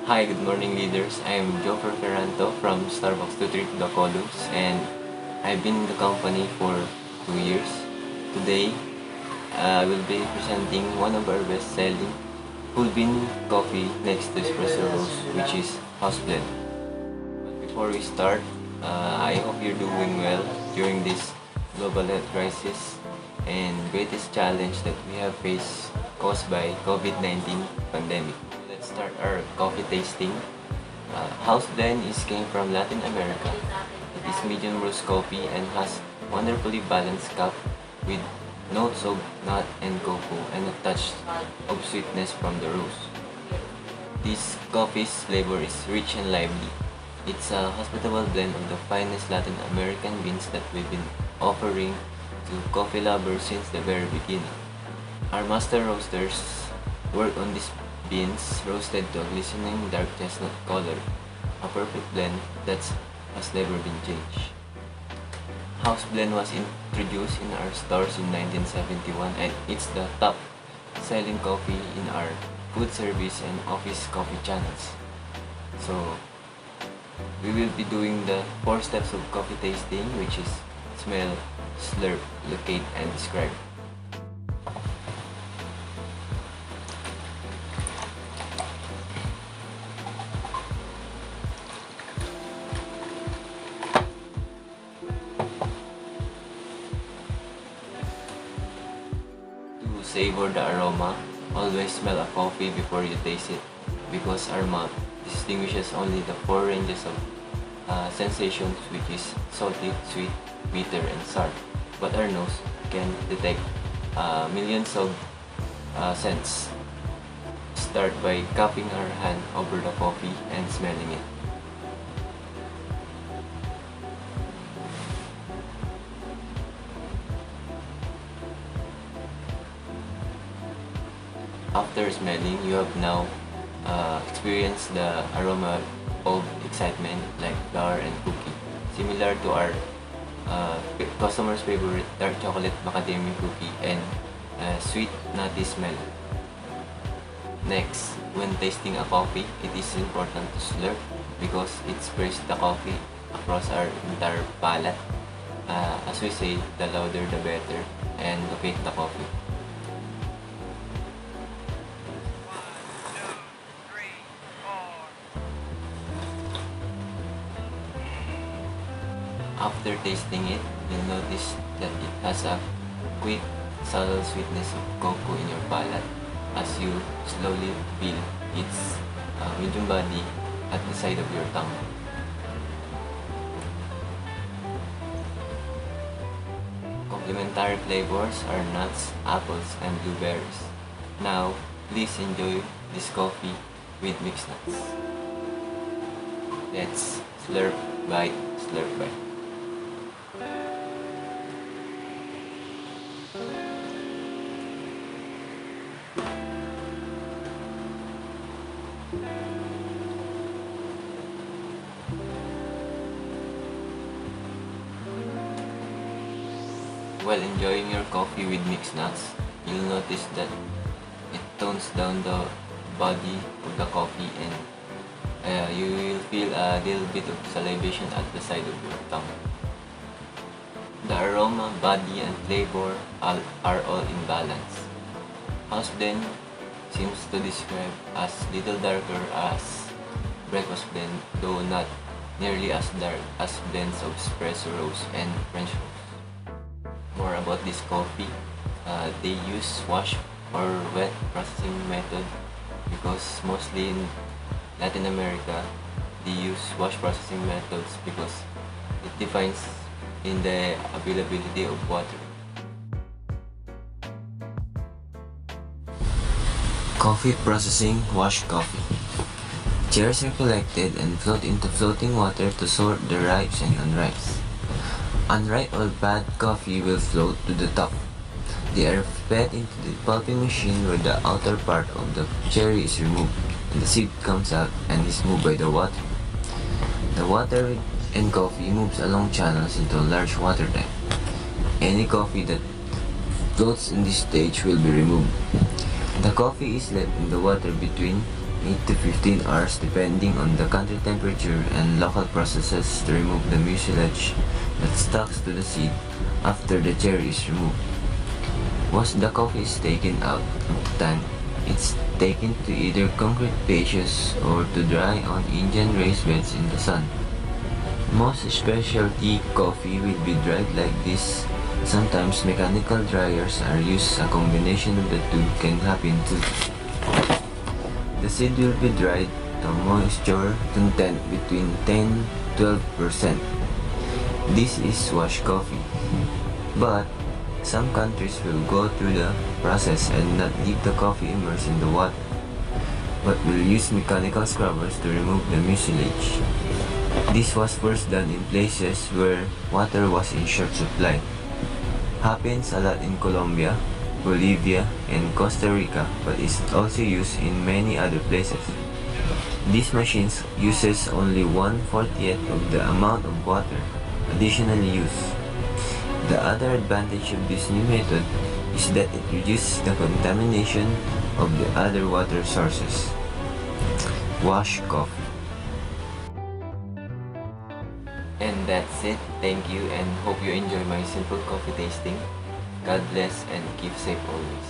Hi, good morning leaders. I'm Joker Ferranto from Starbucks to treat the columns and I've been in the company for 2 years. Today, I will be presenting one of our best-selling full bean coffee next to espresso roast, which is House Blend. But before we start, I hope you're doing well during this global health crisis and greatest challenge that we have faced caused by COVID-19 pandemic. Let's start our coffee tasting. House Blend is came from Latin America. It is medium roast coffee and has wonderfully balanced cup with notes of nut and cocoa and a touch of sweetness from the roast. This coffee's flavor is rich and lively. It's a hospitable blend of the finest Latin American beans that we've been offering to coffee lovers since the very beginning. Our master roasters work on these beans roasted to a glistening dark chestnut color, a perfect blend that has never been changed. House Blend was introduced in our stores in 1971 and it's the top selling coffee in our food service and office coffee channels. So we will be doing the 4 steps of coffee tasting, which is smell, slurp, locate, and describe. To savor the aroma, always smell a coffee before you taste it because our mouth distinguishes only the 4 ranges of sensations, which is salty, sweet, bitter, and sour. But our nose can detect millions of scents. Start by cupping our hand over the coffee and smelling it. After smelling, you have now experienced the aroma of excitement like flour and cookie, similar to our customers' favorite dark chocolate macadamia cookie and sweet nutty smell. Next, when tasting a coffee, it is important to slurp because it spreads the coffee across our entire palate. As we say, the louder the better, and locate the coffee. After tasting it, you'll notice that it has a quick, subtle sweetness of cocoa in your palate as you slowly feel its medium body at the side of your tongue. Complementary flavors are nuts, apples, and blueberries. Now, please enjoy this coffee with mixed nuts. Let's slurp, bite, slurp, bite. While enjoying your coffee with mixed nuts, you'll notice that it tones down the body of the coffee and you will feel a little bit of salivation at the side of your tongue. The aroma, body, and flavor are all in balance. House Blend seems to describe as little darker as breakfast blend, though not nearly as dark as blends of espresso roast and French roast. More about this coffee, they use wash or wet processing method because mostly in Latin America they use wash processing methods because it defines in the availability of water. Coffee processing, wash coffee. Chairs are collected and float into floating water to sort the ripes and unripes. Unripe or bad coffee will float to the top. They are fed into the pulping machine where the outer part of the cherry is removed and the seed comes out and is moved by the water. The water and coffee moves along channels into a large water tank. Any coffee that floats in this stage will be removed. The coffee is left in the water between 8 to 15 hours depending on the country temperature and local processes to remove the mucilage that sticks to the seed after the cherry is removed. Once the coffee is taken out of the tank, it's taken to either concrete patches or to dry on Indian raised beds in the sun. Most specialty coffee will be dried like this. Sometimes mechanical dryers are used. A combination of the two can happen too. The seed will be dried to moisture content between 10-12%. This is wash coffee. But some countries will go through the process and not leave the coffee immersed in the water, but will use mechanical scrubbers to remove the mucilage. This was first done in places where water was in short supply. Happens a lot in Colombia, Bolivia, and Costa Rica, but is also used in many other places. These machines uses only 1/40th of the amount of water additionally used. The other advantage of this new method is that it reduces the contamination of the other water sources. Wash coffee. And that's it. Thank you and hope you enjoy my simple coffee tasting. God bless and keep safe always.